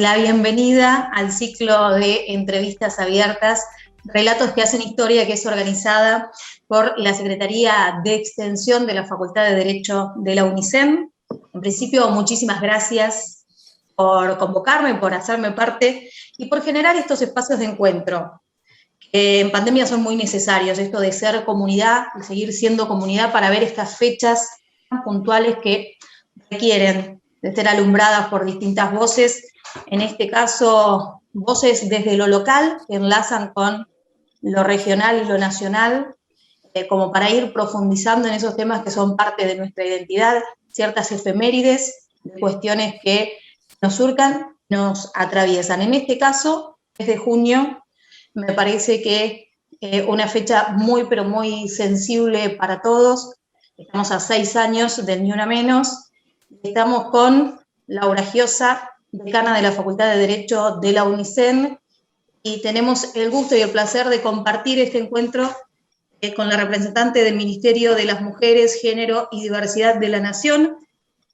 la bienvenida al ciclo de entrevistas abiertas, Relatos que hacen historia, que es organizada por la Secretaría de Extensión de la Facultad de Derecho de la UNICEN. En principio, muchísimas gracias por convocarme, por hacerme parte y por generar estos espacios de encuentro, que en pandemia son muy necesarios, esto de ser comunidad, de seguir siendo comunidad para ver estas fechas tan puntuales que requieren de ser alumbradas por distintas voces, en este caso voces desde lo local que enlazan con lo regional y lo nacional, como para ir profundizando en esos temas que son parte de nuestra identidad, ciertas efemérides, de cuestiones que nos surcan, nos atraviesan. En este caso, desde junio, me parece que una fecha muy, pero muy sensible para todos. Estamos a 6 años del Ni Una Menos. Estamos con Laura Giosa, decana de la Facultad de Derecho de la UNICEN, y tenemos el gusto y el placer de compartir este encuentro con la representante del Ministerio de las Mujeres, Género y Diversidad de la Nación,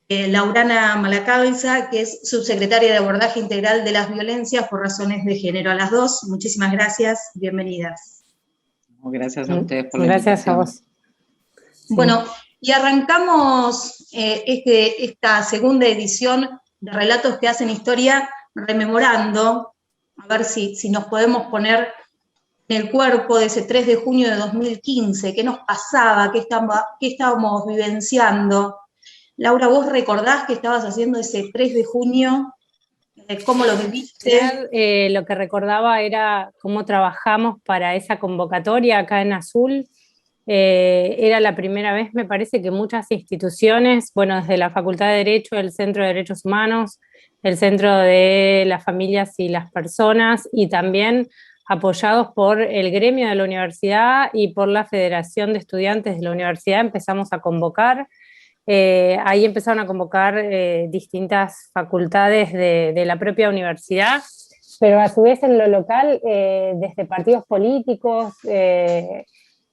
Laurana Malacabeza, que es subsecretaria de Abordaje Integral de las Violencias por Razones de Género. A las dos, muchísimas gracias, bienvenidas. Gracias a ustedes por la invitación. Gracias a vos. Bueno, y arrancamos esta segunda edición de Relatos que hacen historia, rememorando, a ver si nos podemos poner en el cuerpo de ese 3 de junio de 2015, qué nos pasaba, qué estábamos vivenciando. Laura, ¿vos recordás qué estabas haciendo ese 3 de junio? ¿Cómo lo viviste? Lo que recordaba era cómo trabajamos para esa convocatoria acá en Azul. Era la primera vez, me parece, que muchas instituciones, bueno, desde la Facultad de Derecho, el Centro de Derechos Humanos, el Centro de las Familias y las Personas, y también apoyados por el gremio de la universidad y por la Federación de Estudiantes de la universidad, empezamos a convocar. Ahí empezaron a convocar distintas facultades de la propia universidad, pero a su vez en lo local, desde partidos políticos,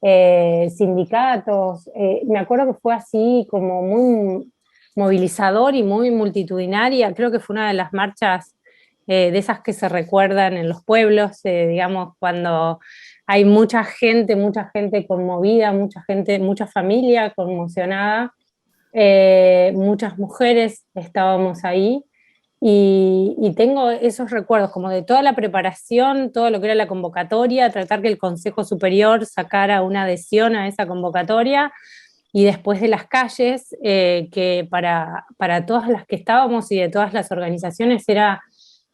sindicatos. Me acuerdo que fue así como muy movilizador y muy multitudinaria. Creo que fue una de las marchas de esas que se recuerdan en los pueblos, digamos, cuando hay mucha gente conmovida, mucha familia conmocionada, muchas mujeres estábamos ahí, y tengo esos recuerdos como de toda la preparación, todo lo que era la convocatoria, tratar que el Consejo Superior sacara una adhesión a esa convocatoria, y después de las calles, que para todas las que estábamos y de todas las organizaciones era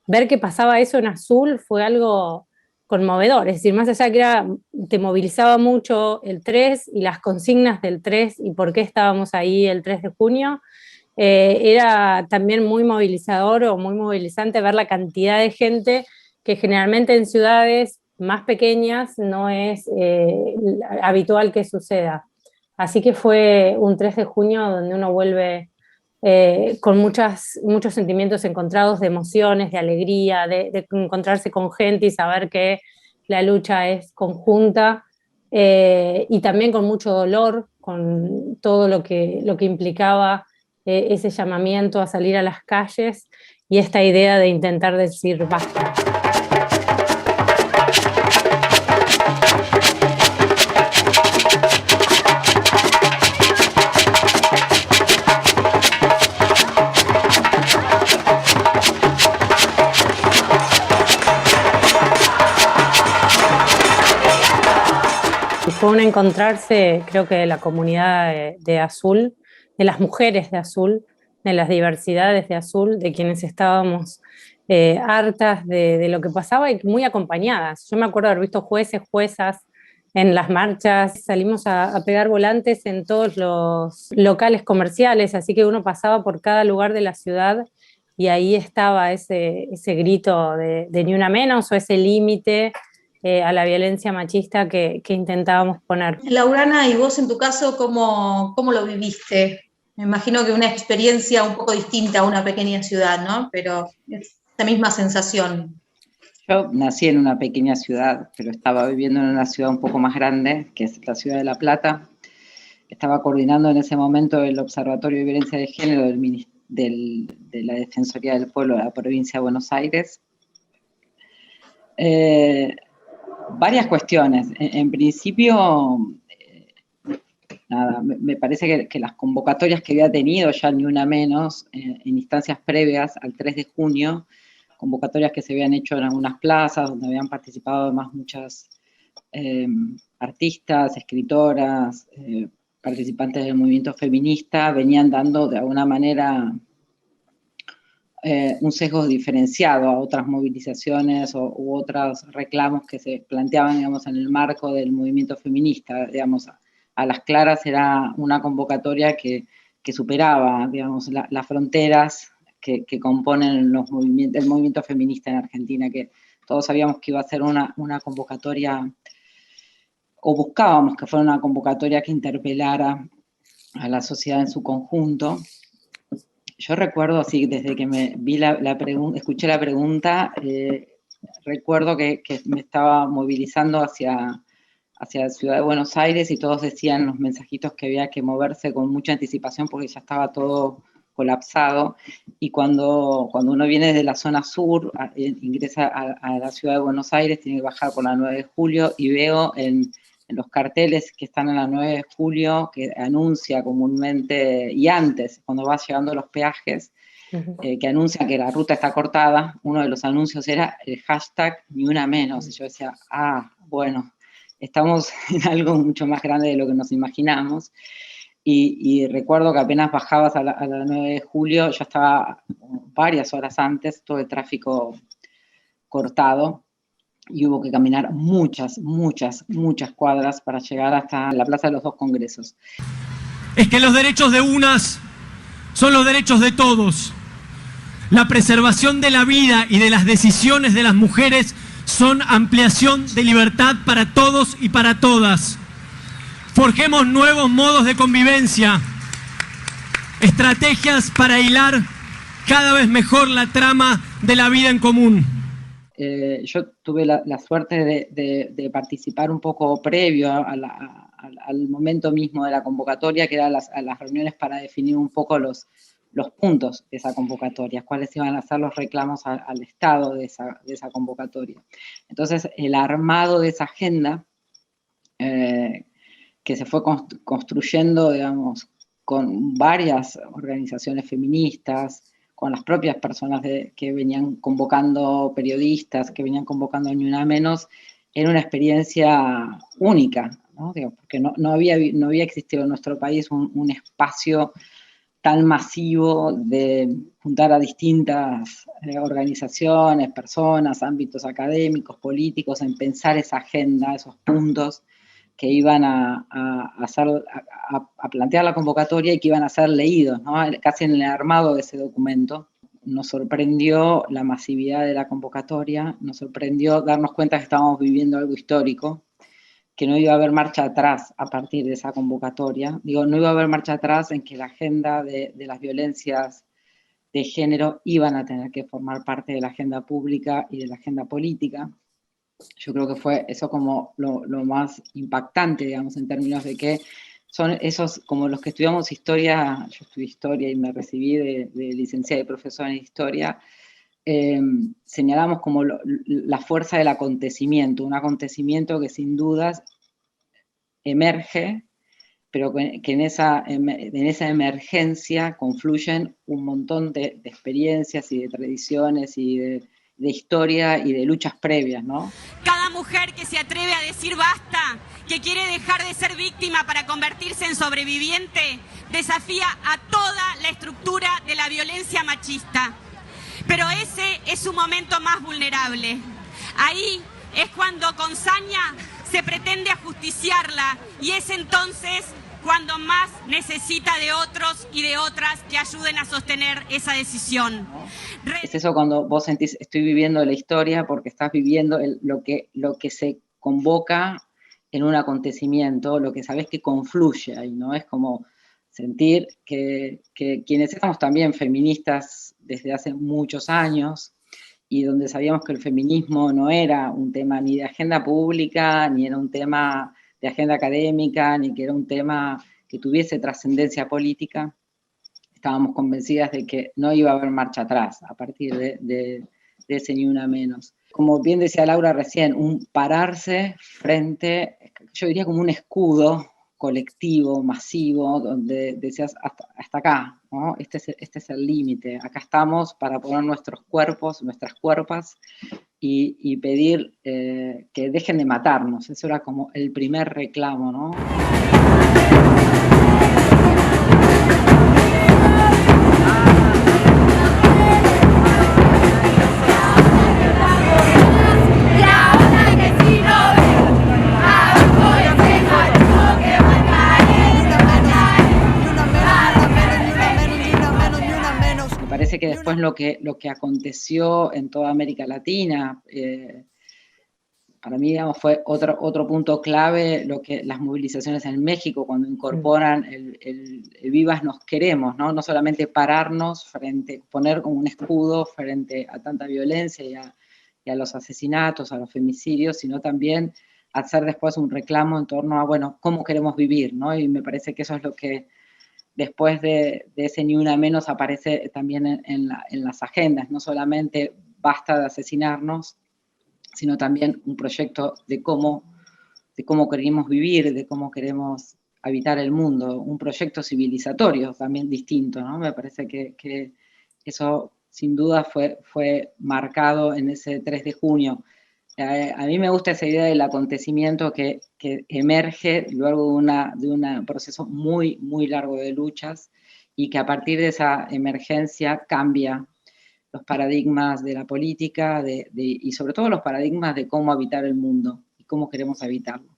ver que pasaba eso en Azul, fue algo conmovedor. Es decir, más allá que te movilizaba mucho el 3 y las consignas del 3 y por qué estábamos ahí el 3 de junio, era también muy movilizador o muy movilizante ver la cantidad de gente que generalmente en ciudades más pequeñas no es habitual que suceda. Así que fue un 3 de junio donde uno vuelve con muchos sentimientos encontrados, de emociones, de alegría, de encontrarse con gente y saber que la lucha es conjunta, y también con mucho dolor, con todo lo que implicaba ese llamamiento a salir a las calles y esta idea de intentar decir basta. Fue un encontrarse, creo que de la comunidad de Azul, de las mujeres de Azul, de las diversidades de Azul, de quienes estábamos hartas de lo que pasaba y muy acompañadas. Yo me acuerdo de haber visto jueces, juezas en las marchas, salimos a pegar volantes en todos los locales comerciales, así que uno pasaba por cada lugar de la ciudad y ahí estaba ese grito de Ni Una Menos, o ese límite a la violencia machista que intentábamos poner. Laurana, y vos en tu caso, ¿cómo lo viviste? Me imagino que una experiencia un poco distinta a una pequeña ciudad, ¿no? Pero es la misma sensación. Yo nací en una pequeña ciudad, pero estaba viviendo en una ciudad un poco más grande, que es la ciudad de La Plata. Estaba coordinando en ese momento el Observatorio de Violencia de Género de la Defensoría del Pueblo de la provincia de Buenos Aires. Varias cuestiones. En principio, nada, me parece que las convocatorias que había tenido, ya ni una menos, en instancias previas al 3 de junio, convocatorias que se habían hecho en algunas plazas, donde habían participado además muchas artistas, escritoras, participantes del movimiento feminista, venían dando de alguna manera un sesgo diferenciado a otras movilizaciones u otros reclamos que se planteaban, digamos, en el marco del movimiento feminista. Digamos, a las claras era una convocatoria que superaba, digamos, las fronteras que componen el movimiento feminista en Argentina, que todos sabíamos que iba a ser una convocatoria, o buscábamos que fuera una convocatoria que interpelara a la sociedad en su conjunto. Yo recuerdo, así, desde que escuché la pregunta, recuerdo que me estaba movilizando hacia la ciudad de Buenos Aires, y todos decían los mensajitos que había que moverse con mucha anticipación porque ya estaba todo colapsado, y cuando uno viene de la zona sur, ingresa a la ciudad de Buenos Aires, tiene que bajar por la 9 de julio, y veo en los carteles que están en la 9 de julio, que anuncia comúnmente, y antes, cuando vas llegando a los peajes, que anuncia que la ruta está cortada, uno de los anuncios era el hashtag ni una menos, y yo decía, bueno, estamos en algo mucho más grande de lo que nos imaginamos. Y recuerdo que apenas bajabas a la 9 de julio, yo estaba varias horas antes, todo el tráfico cortado, y hubo que caminar muchas cuadras para llegar hasta la Plaza de los Dos Congresos. Es que los derechos de unas son los derechos de todos. La preservación de la vida y de las decisiones de las mujeres son ampliación de libertad para todos y para todas. Forjemos nuevos modos de convivencia, estrategias para hilar cada vez mejor la trama de la vida en común. Yo tuve la suerte de participar un poco previo al momento mismo de la convocatoria, que eran las reuniones para definir un poco los puntos de esa convocatoria, cuáles iban a ser los reclamos al Estado de esa convocatoria. Entonces, el armado de esa agenda, que se fue construyendo, digamos, con varias organizaciones feministas, con las propias personas que venían convocando, periodistas, que venían convocando Ni Una Menos, era una experiencia única, ¿no? Digo, porque no había existido en nuestro país un espacio tan masivo de juntar a distintas organizaciones, personas, ámbitos académicos, políticos, en pensar esa agenda, esos puntos que iban a plantear la convocatoria y que iban a ser leídos, ¿no? Casi en el armado de ese documento. Nos sorprendió la masividad de la convocatoria, nos sorprendió darnos cuenta que estábamos viviendo algo histórico, que no iba a haber marcha atrás a partir de esa convocatoria. Digo, no iba a haber marcha atrás en que la agenda de las violencias de género iban a tener que formar parte de la agenda pública y de la agenda política. Yo creo que fue eso como lo más impactante, digamos, en términos de que son esos, como los que estudiamos historia, yo estudié historia y me recibí de licenciada y profesora en historia, señalamos como la fuerza del acontecimiento, un acontecimiento que sin dudas emerge, pero que en esa emergencia confluyen un montón de experiencias y de tradiciones y de historia y de luchas previas, ¿no? Cada mujer que se atreve a decir basta, que quiere dejar de ser víctima para convertirse en sobreviviente, desafía a toda la estructura de la violencia machista. Pero ese es su momento más vulnerable. Ahí es cuando con saña se pretende ajusticiarla, y es entonces cuando más necesita de otros y de otras que ayuden a sostener esa decisión. Es eso cuando vos sentís, estoy viviendo la historia, porque estás viviendo lo que se convoca en un acontecimiento, lo que sabés que confluye ahí, ¿no? Es como sentir que quienes éramos también feministas desde hace muchos años, y donde sabíamos que el feminismo no era un tema ni de agenda pública, ni era un tema de agenda académica, ni que era un tema que tuviese trascendencia política, estábamos convencidas de que no iba a haber marcha atrás a partir de ese Ni Una Menos. Como bien decía Laura recién, un pararse frente, yo diría como un escudo colectivo, masivo, donde decías hasta acá, ¿no? Este es el límite, acá estamos para poner nuestros cuerpos, nuestras cuerpas y pedir que dejen de matarnos. Eso era como el primer reclamo, ¿no? Parece que después lo que aconteció en toda América Latina, para mí, digamos, fue otro punto clave, las movilizaciones en México, cuando incorporan el vivas nos queremos, ¿no? No solamente pararnos poner como un escudo frente a tanta violencia y a los asesinatos, a los femicidios, sino también hacer después un reclamo en torno a, bueno, cómo queremos vivir, ¿no? Y me parece que eso es lo que después de ese Ni Una Menos aparece también en las agendas, no solamente basta de asesinarnos, sino también un proyecto de cómo queremos vivir, de cómo queremos habitar el mundo, un proyecto civilizatorio también distinto, ¿no? Me parece que eso sin duda fue marcado en ese 3 de junio. A mí me gusta esa idea del acontecimiento que emerge luego de un proceso muy, muy largo de luchas y que a partir de esa emergencia cambia los paradigmas de la política y sobre todo los paradigmas de cómo habitar el mundo y cómo queremos habitarlo.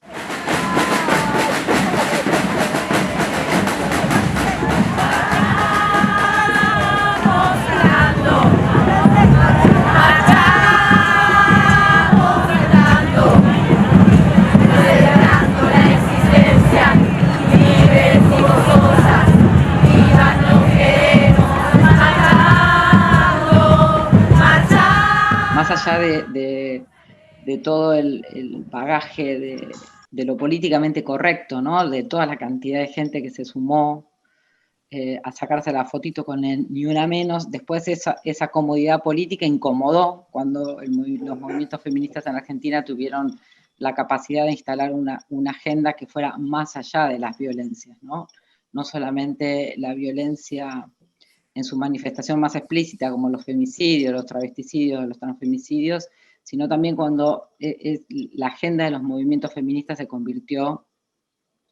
Más allá de todo el bagaje de lo políticamente correcto, ¿no? De toda la cantidad de gente que se sumó a sacarse la fotito con el Ni Una Menos, después esa comodidad política incomodó cuando los movimientos feministas en Argentina tuvieron la capacidad de instalar una agenda que fuera más allá de las violencias, ¿no? No solamente la violencia en su manifestación más explícita, como los femicidios, los travesticidios, los transfemicidios, sino también cuando la agenda de los movimientos feministas se convirtió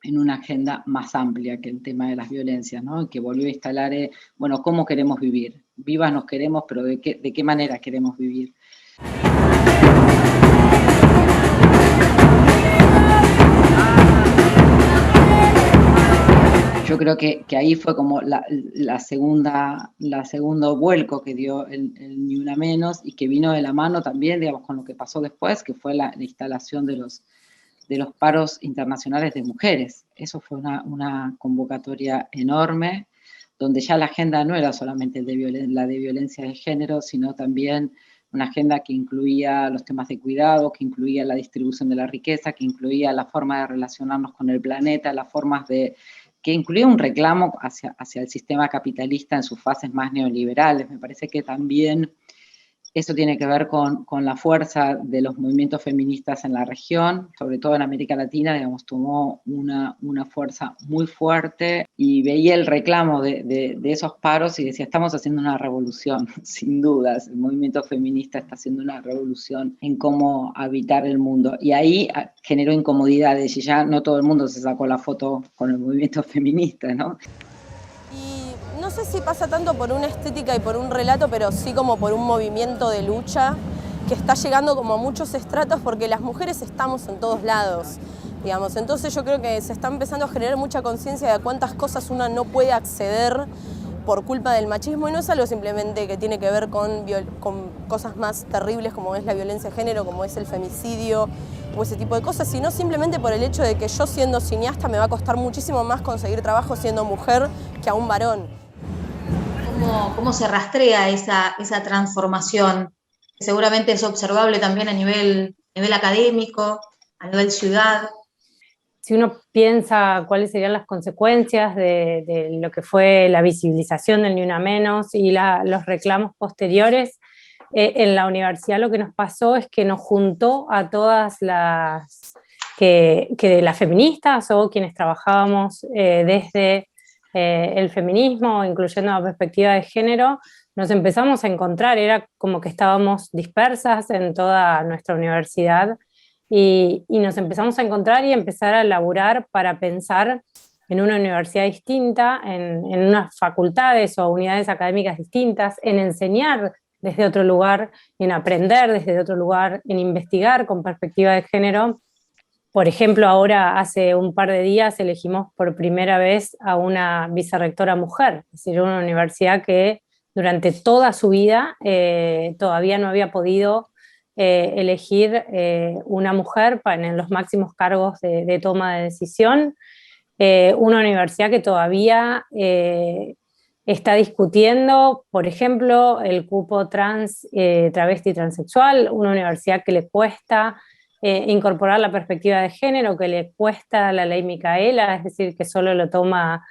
en una agenda más amplia que el tema de las violencias, ¿no? Que volvió a instalar, bueno, ¿cómo queremos vivir? Vivas nos queremos, pero ¿de qué manera queremos vivir? Yo creo que ahí fue como la segundo vuelco que dio el Ni Una Menos y que vino de la mano también, digamos, con lo que pasó después, que fue la instalación de los paros internacionales de mujeres. Eso fue una convocatoria enorme, donde ya la agenda no era solamente la de violencia de género, sino también una agenda que incluía los temas de cuidado, que incluía la distribución de la riqueza, que incluía la forma de relacionarnos con el planeta, las formas que incluía un reclamo hacia el sistema capitalista en sus fases más neoliberales. Me parece que también eso tiene que ver con la fuerza de los movimientos feministas en la región, sobre todo en América Latina, digamos, tomó una fuerza muy fuerte y veía el reclamo de esos paros y decía, estamos haciendo una revolución, sin dudas, el movimiento feminista está haciendo una revolución en cómo habitar el mundo. Y ahí generó incomodidades y ya no todo el mundo se sacó la foto con el movimiento feminista, ¿no? No sé si pasa tanto por una estética y por un relato, pero sí como por un movimiento de lucha que está llegando como a muchos estratos porque las mujeres estamos en todos lados, digamos. Entonces yo creo que se está empezando a generar mucha conciencia de cuántas cosas una no puede acceder por culpa del machismo y no es algo simplemente que tiene que ver con cosas más terribles como es la violencia de género, como es el femicidio o ese tipo de cosas, sino simplemente por el hecho de que yo siendo cineasta me va a costar muchísimo más conseguir trabajo siendo mujer que a un varón. ¿Cómo se rastrea esa transformación? Seguramente es observable también a nivel académico, a nivel ciudad. si uno piensa cuáles serían las consecuencias de lo que fue la visibilización del Ni Una Menos y los reclamos posteriores, en la universidad lo que nos pasó es que nos juntó a todas las las feministas o quienes trabajábamos desde el feminismo, incluyendo la perspectiva de género, nos empezamos a encontrar, era como que estábamos dispersas en toda nuestra universidad y nos empezamos a encontrar y empezar a laburar para pensar en una universidad distinta, en unas facultades o unidades académicas distintas, en enseñar desde otro lugar, en aprender desde otro lugar, en investigar con perspectiva de género. Por ejemplo, ahora hace un par de días elegimos por primera vez a una vicerrectora mujer, es decir, una universidad que durante toda su vida todavía no había podido elegir una mujer en los máximos cargos de toma de decisión, una universidad que todavía está discutiendo, por ejemplo, el cupo trans, travesti, transexual, una universidad que le cuesta incorporar la perspectiva de género, que le cuesta la ley Micaela, es decir, que solo lo toma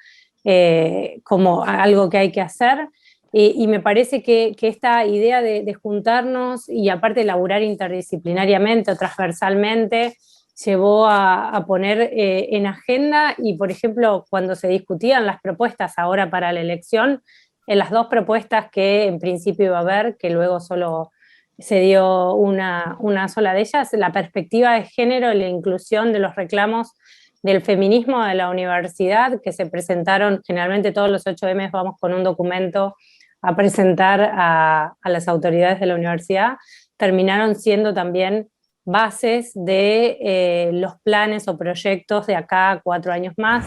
como algo que hay que hacer. Y me parece que esta idea de juntarnos y aparte laburar interdisciplinariamente o transversalmente llevó a poner en agenda y, por ejemplo, cuando se discutían las propuestas ahora para la elección, en las dos propuestas que en principio iba a haber, que luego solo se dio una sola de ellas, la perspectiva de género y la inclusión de los reclamos del feminismo de la universidad, que se presentaron generalmente todos los 8M, vamos con un documento a presentar a las autoridades de la universidad, terminaron siendo también bases de los planes o proyectos de acá a 4 años más.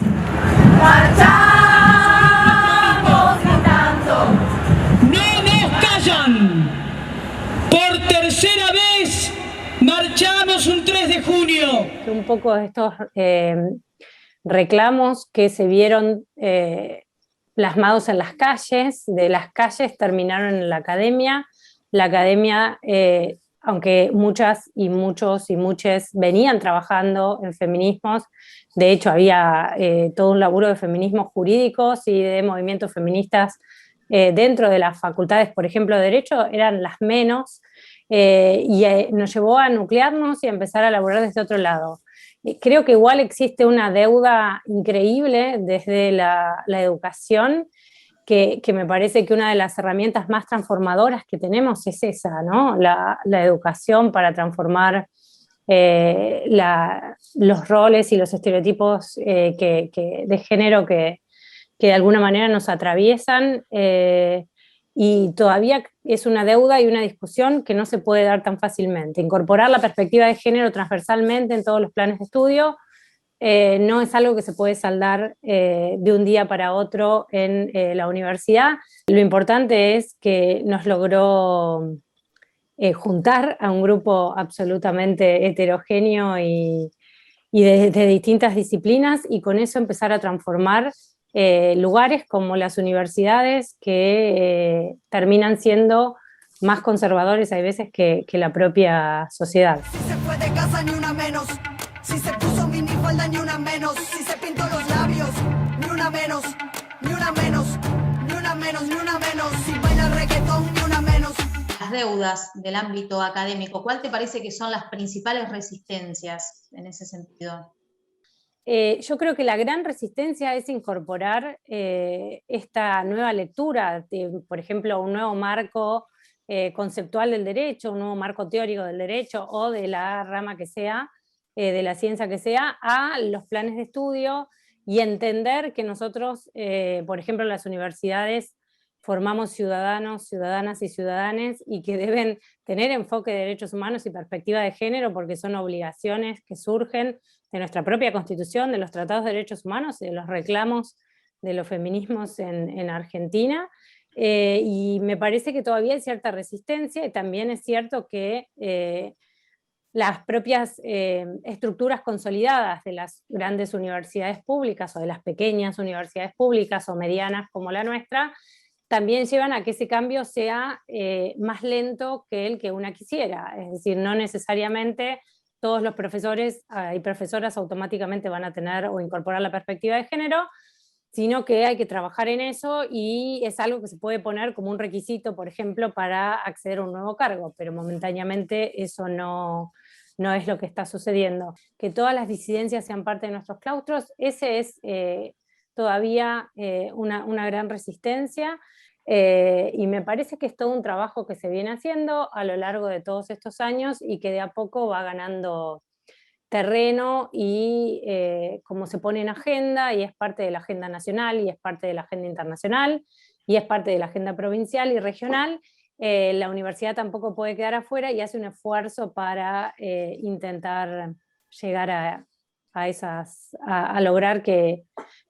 ¡Marchamos gritando! ¡No nos callan! Por tercera vez marchamos un 3 de junio. Un poco de estos reclamos que se vieron plasmados en las calles, de las calles terminaron en la academia. La academia, aunque muchas y muchos y muchas venían trabajando en feminismos, de hecho había todo un laburo de feminismos jurídicos y de movimientos feministas dentro de las facultades, por ejemplo, de Derecho, eran las menos, y nos llevó a nuclearnos y a empezar a laburar desde otro lado. Creo que igual existe una deuda increíble desde la educación, que me parece que una de las herramientas más transformadoras que tenemos es esa, ¿no? La educación para transformar los roles y los estereotipos de género que de alguna manera nos atraviesan, y todavía es una deuda y una discusión que no se puede dar tan fácilmente. Incorporar la perspectiva de género transversalmente en todos los planes de estudio no es algo que se puede saldar de un día para otro en la universidad. Lo importante es que nos logró juntar a un grupo absolutamente heterogéneo y de distintas disciplinas, y con eso empezar a transformar lugares como las universidades que terminan siendo más conservadores hay veces que la propia sociedad. Si se fue de casa ni una menos, si se puso minifalda ni una menos, si se pintó los labios ni una menos, ni una menos, ni una menos, ni una menos, si baila reggaetón ni una menos. Las deudas del ámbito académico, ¿cuál te parece que son las principales resistencias en ese sentido? Yo creo que la gran resistencia es incorporar esta nueva lectura, por ejemplo, un nuevo marco conceptual del derecho, un nuevo marco teórico del derecho o de la rama que sea, de la ciencia que sea, a los planes de estudio, y entender que nosotros, por ejemplo, en las universidades formamos ciudadanos, ciudadanas y ciudadanes, y que deben tener enfoque de derechos humanos y perspectiva de género, porque son obligaciones que surgen de nuestra propia Constitución, de los tratados de derechos humanos y de los reclamos de los feminismos en Argentina. Y me parece que todavía hay cierta resistencia, y también es cierto que las propias estructuras consolidadas de las grandes universidades públicas o de las pequeñas universidades públicas o medianas como la nuestra, también llevan a que ese cambio sea más lento que el que una quisiera. Es decir, no necesariamente todos los profesores y profesoras automáticamente van a tener o incorporar la perspectiva de género, sino que hay que trabajar en eso y es algo que se puede poner como un requisito, por ejemplo, para acceder a un nuevo cargo, pero momentáneamente eso no es lo que está sucediendo. Que todas las disidencias sean parte de nuestros claustros, ese es todavía una gran resistencia, y me parece que es todo un trabajo que se viene haciendo a lo largo de todos estos años y que de a poco va ganando terreno y como se pone en agenda, y es parte de la agenda nacional, y es parte de la agenda internacional, y es parte de la agenda provincial y regional, la universidad tampoco puede quedar afuera y hace un esfuerzo para intentar llegar a lograr que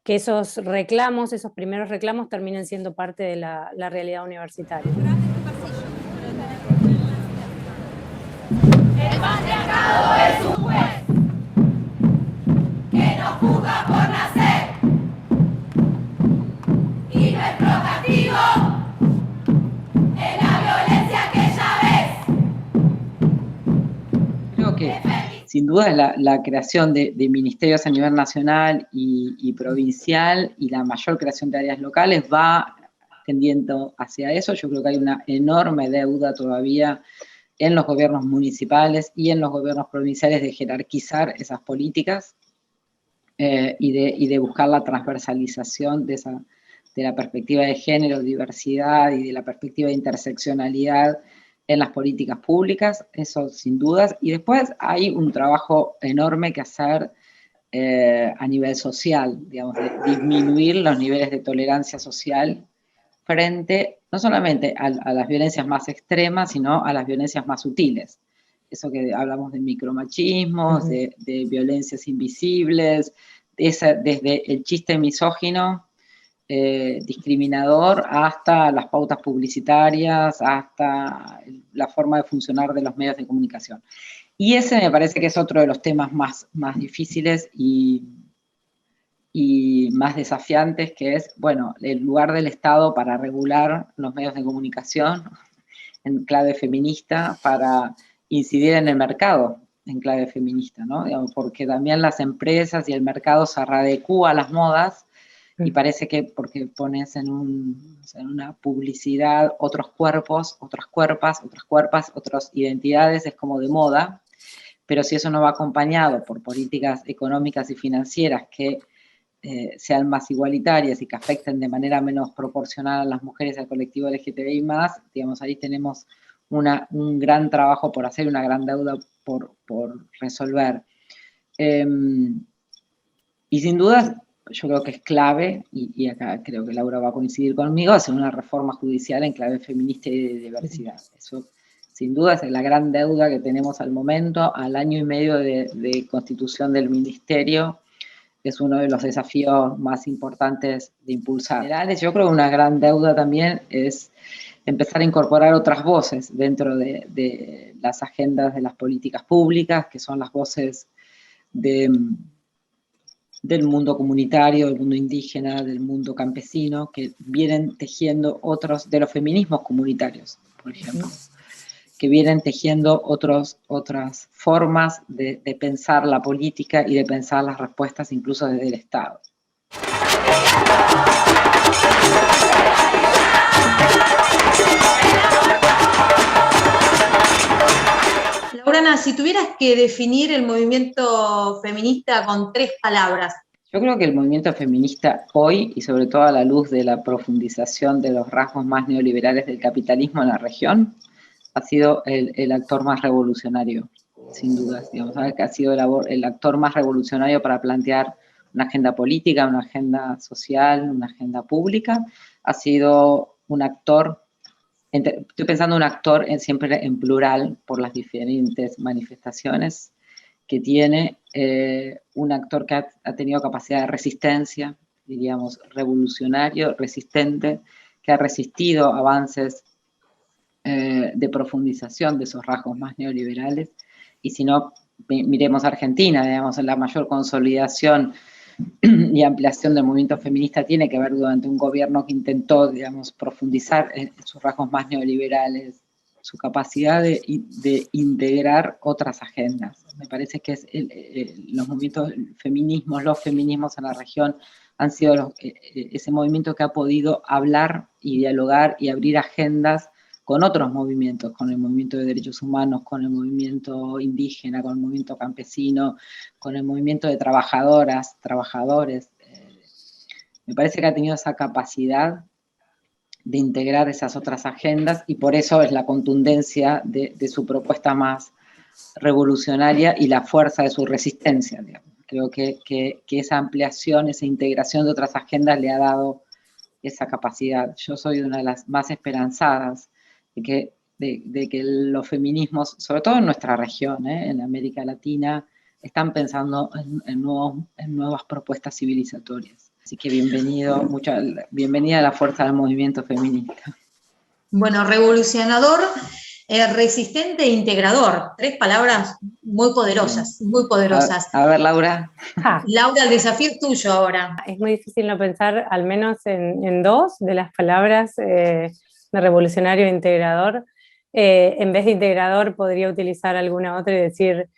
esos reclamos, esos primeros reclamos terminen siendo parte de la realidad universitaria. El patriarcado es un juez que nos juzga por nacer y nuestro castigo es la violencia que ya ves. Creo que sin duda la creación de ministerios a nivel nacional y provincial y la mayor creación de áreas locales va tendiendo hacia eso. Yo creo que hay una enorme deuda todavía en los gobiernos municipales y en los gobiernos provinciales de jerarquizar esas políticas y de buscar la transversalización de la perspectiva de género, diversidad y de la perspectiva de interseccionalidad en las políticas públicas, eso sin dudas. Y después hay un trabajo enorme que hacer a nivel social, digamos, de disminuir los niveles de tolerancia social frente no solamente a las violencias más extremas, sino a las violencias más sutiles. Eso que hablamos de micromachismos, de violencias invisibles, desde el chiste misógino, discriminador, hasta las pautas publicitarias, hasta la forma de funcionar de los medios de comunicación. Y ese me parece que es otro de los temas más difíciles y más desafiantes, que es, bueno, el lugar del Estado para regular los medios de comunicación en clave feminista, para incidir en el mercado en clave feminista, ¿no? Digamos, porque también las empresas y el mercado se radecúa a las modas y parece que porque pones en una publicidad otros cuerpos, otras cuerpas, otras identidades, es como de moda, pero si eso no va acompañado por políticas económicas y financieras que sean más igualitarias y que afecten de manera menos proporcional a las mujeres y al colectivo LGTBI+, digamos, ahí tenemos un gran trabajo por hacer, una gran deuda por resolver. Y sin duda, yo creo que es clave, y acá creo que Laura va a coincidir conmigo, hacer una reforma judicial en clave feminista y de diversidad. Eso, sin duda, es la gran deuda que tenemos al momento, al año y medio de constitución del ministerio. Es uno de los desafíos más importantes de impulsar. Yo creo que una gran deuda también es empezar a incorporar otras voces dentro de las agendas de las políticas públicas, que son las voces del mundo comunitario, del mundo indígena, del mundo campesino, que vienen tejiendo otros, de los feminismos comunitarios, por ejemplo, que vienen tejiendo otras formas de pensar la política y de pensar las respuestas incluso desde el Estado. Laura, si tuvieras que definir el movimiento feminista con 3 palabras. Yo creo que el movimiento feminista hoy, y sobre todo a la luz de la profundización de los rasgos más neoliberales del capitalismo en la región, ha sido el actor más revolucionario, sin dudas. Digamos, que ha sido el actor más revolucionario para plantear una agenda política, una agenda social, una agenda pública. Ha sido un actor, estoy pensando un actor siempre en plural por las diferentes manifestaciones que tiene, un actor que ha tenido capacidad de resistencia, diríamos, revolucionario, resistente, que ha resistido avances de profundización de esos rasgos más neoliberales. Y si no, miremos a Argentina, digamos, la mayor consolidación y ampliación del movimiento feminista tiene que ver durante un gobierno que intentó, digamos, profundizar en sus rasgos más neoliberales su capacidad de integrar otras agendas. Me parece que los movimientos los feminismos en la región han sido ese movimiento que ha podido hablar y dialogar y abrir agendas con otros movimientos, con el movimiento de derechos humanos, con el movimiento indígena, con el movimiento campesino, con el movimiento de trabajadoras, trabajadores. Me parece que ha tenido esa capacidad de integrar esas otras agendas y por eso es la contundencia de su propuesta más revolucionaria y la fuerza de su resistencia, digamos. Creo que esa ampliación, esa integración de otras agendas le ha dado esa capacidad. Yo soy una de las más esperanzadas de que los feminismos, sobre todo en nuestra región, en América Latina, están pensando en nuevas propuestas civilizatorias. Así que bienvenida a la fuerza del movimiento feminista. Bueno, revolucionador, resistente e integrador. 3 palabras muy poderosas, muy poderosas. A ver, Laura. Laura, el desafío es tuyo ahora. Es muy difícil no pensar al menos en 2 de las palabras de revolucionario e integrador. En vez de integrador podría utilizar alguna otra y decir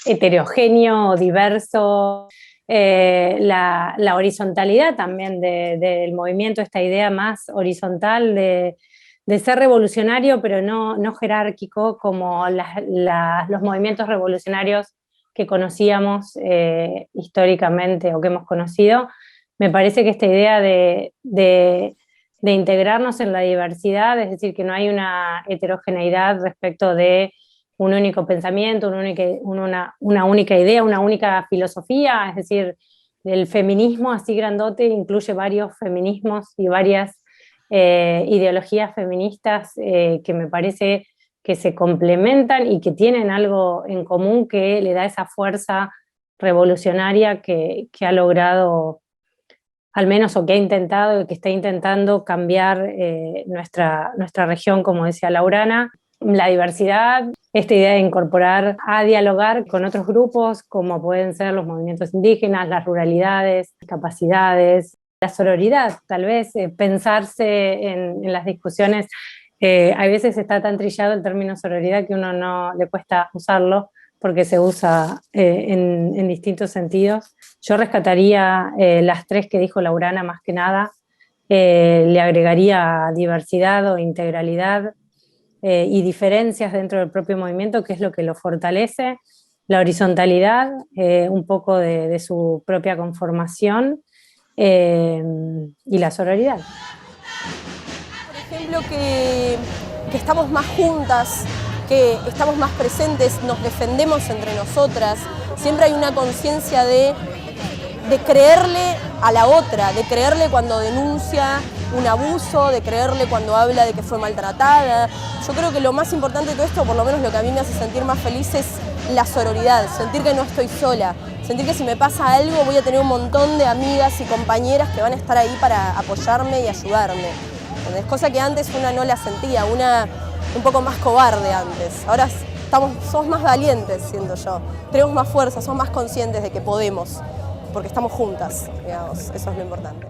heterogéneo o diverso. La horizontalidad también del movimiento, esta idea más horizontal de ser revolucionario, pero no jerárquico, como los movimientos revolucionarios que conocíamos históricamente o que hemos conocido. Me parece que esta idea de integrarnos en la diversidad, es decir, que no hay una heterogeneidad respecto de un único pensamiento, una única idea, una única filosofía, es decir, el feminismo así grandote incluye varios feminismos y varias ideologías feministas que me parece que se complementan y que tienen algo en común que le da esa fuerza revolucionaria que ha logrado, al menos, o que ha intentado y que está intentando cambiar nuestra región, como decía Laurana. La diversidad, esta idea de incorporar a dialogar con otros grupos, como pueden ser los movimientos indígenas, las ruralidades, capacidades, la sororidad, tal vez pensarse en las discusiones. A veces está tan trillado el término sororidad que uno no le cuesta usarlo, porque se usa en distintos sentidos. Yo rescataría las 3 que dijo Laurana más que nada, le agregaría diversidad o integralidad, y diferencias dentro del propio movimiento, que es lo que lo fortalece, la horizontalidad, un poco de su propia conformación, y la sororidad. Por ejemplo, que estamos más juntas, que estamos más presentes, nos defendemos entre nosotras, siempre hay una conciencia de creerle a la otra, de creerle cuando denuncia un abuso, de creerle cuando habla de que fue maltratada. Yo creo que lo más importante de todo esto, por lo menos lo que a mí me hace sentir más feliz, es la sororidad, sentir que no estoy sola, sentir que si me pasa algo voy a tener un montón de amigas y compañeras que van a estar ahí para apoyarme y ayudarme. Es cosa que antes una no la sentía, una un poco más cobarde antes. Ahora somos más valientes, siento yo. Tenemos más fuerza, somos más conscientes de que podemos, porque estamos juntas, digamos. Eso es lo importante.